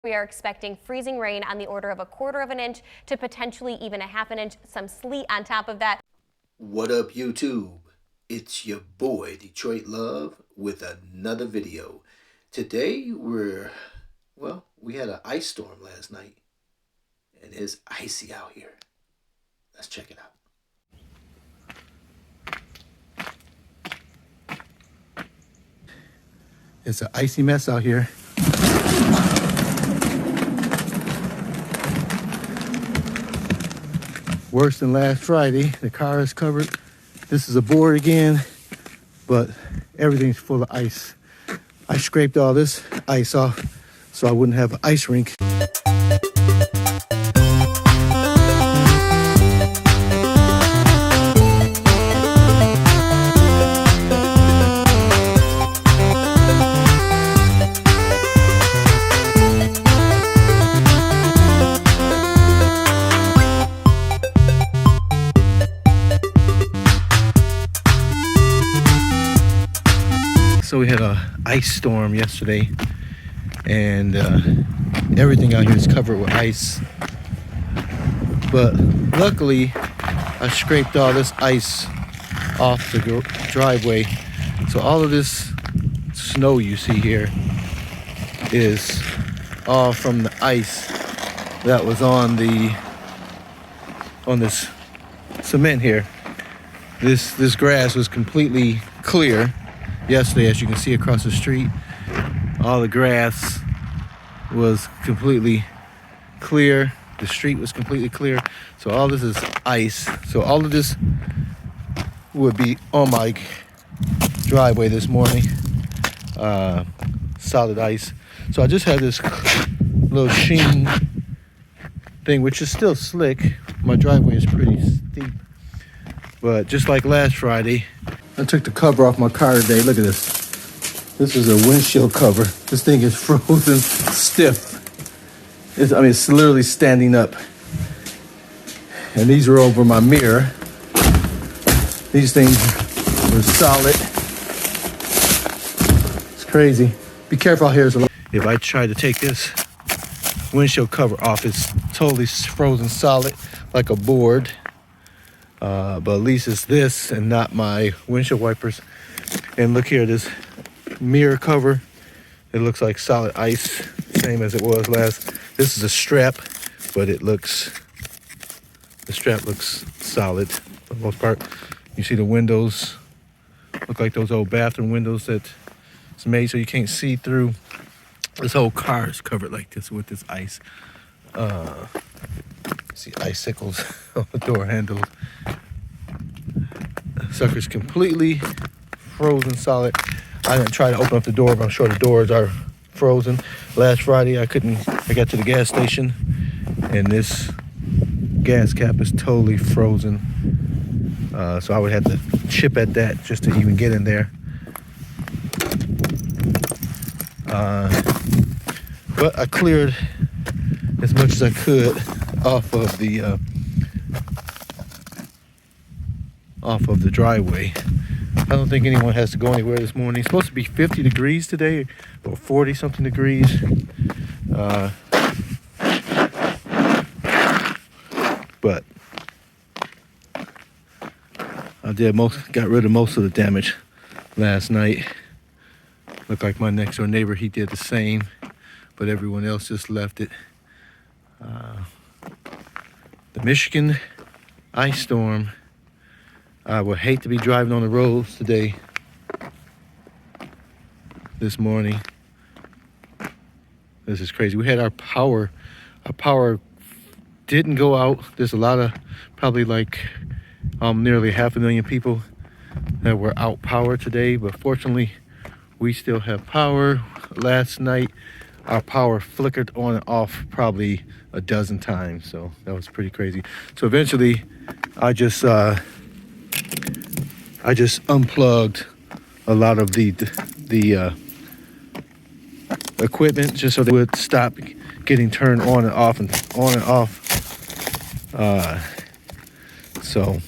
We are expecting freezing rain on the order of 1/4 of an inch to potentially even 1/2 inch, some sleet on top of that. What up, YouTube? It's your boy, Detroit Love, with another video. Today, we had an ice storm last night, and it's icy out here. Let's check it out. It's an icy mess out here. Worse than last Friday. The car is covered. This is a board again, but everything's full of ice. I scraped all this ice off so I wouldn't have an ice rink. So we had an ice storm yesterday, and everything out here is covered with ice. But luckily, I scraped all this ice off the driveway. So all of this snow you see here is all from the ice that was on this cement here. This grass was completely clear yesterday, as you can see across the street. All the grass was completely clear. The street was completely clear. So all this is ice. So all of this would be on my driveway this morning. Solid ice. So I just had this little sheen thing, which is still slick. My driveway is pretty steep. But just like last Friday, I took the cover off my car today. Look at this. This is a windshield cover. This thing is frozen stiff. It's literally standing up. And these are over my mirror. These things are solid. It's crazy. Be careful out here. If I try to take this windshield cover off, it's totally frozen solid like a board. But at least it's this and not my windshield wipers. And look here, this mirror cover, it looks like solid ice, same as it was last. This is a strap, but the strap looks solid for the most part. You see the windows look like those old bathroom windows that it's made so you can't see through. This whole car is covered like this with this ice. See icicles on the door handles. Sucker's completely frozen solid. I didn't try to open up the door, but I'm sure the doors are frozen. Last Friday, I got to the gas station, and this gas cap is totally frozen. So I would have to chip at that just to even get in there. But I cleared as much as I could off of the driveway. I don't think anyone has to go anywhere this morning. It's supposed to be 50 degrees today, or 40 something degrees. But got rid of most of the damage last night. Looked like my next door neighbor, he did the same, but everyone else just left it. The Michigan ice storm. I would hate to be driving on the roads today, this morning. This is crazy. We had our power didn't go out. There's a lot of, probably like nearly 500,000 people that were out power today, but fortunately we still have power. Last night our power flickered on and off probably a dozen times, so that was pretty crazy. So eventually I just unplugged a lot of the equipment just so they would stop getting turned on and off and on and off. So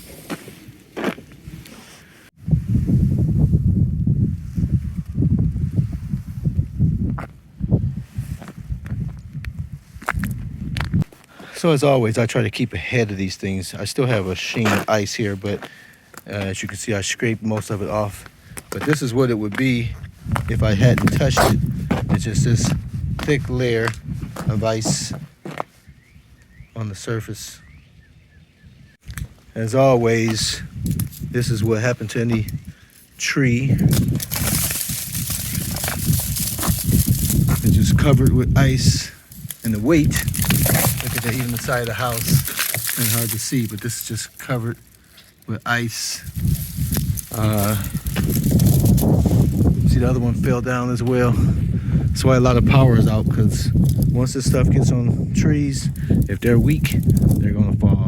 So as always, I try to keep ahead of these things. I still have a sheen of ice here, but as you can see, I scraped most of it off. But this is what it would be if I hadn't touched it. It's just this thick layer of ice on the surface. As always, this is what happened to any tree. It's just covered with ice, and the weight, look at that, even the side of the house, kind of hard to see, but this is just covered with ice. See, the other one fell down as well. That's why a lot of power is out, because once this stuff gets on trees, if they're weak, they're gonna fall.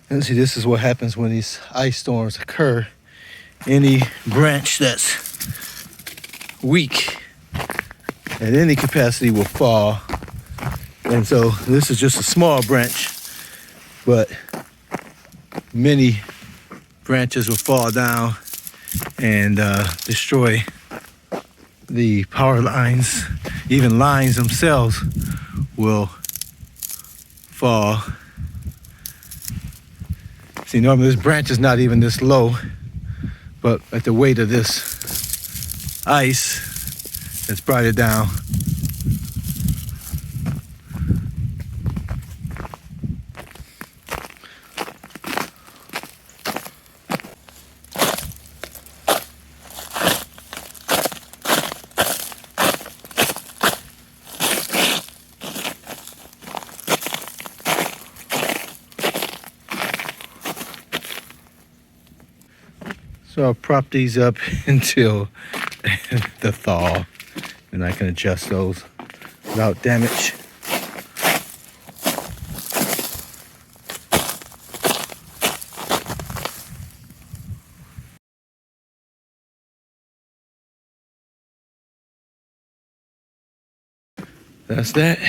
And see, this is what happens when these ice storms occur. Any branch that's weak at any capacity will fall. And so this is just a small branch, but many branches will fall down and destroy the power lines. Even lines themselves will fall. See, normally this branch is not even this low, but at the weight of this ice, it's brought it down. So I'll prop these up until the thaw, and I can adjust those without damage. That's that.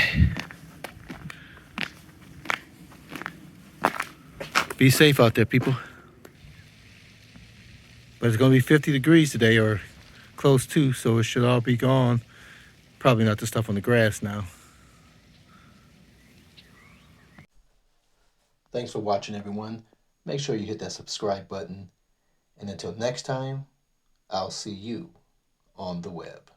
Be safe out there, people. But it's going to be 50 degrees today, or close to, so it should all be gone. Probably not the stuff on the grass now. Thanks for watching, everyone. Make sure you hit that subscribe button. And until next time, I'll see you on the web.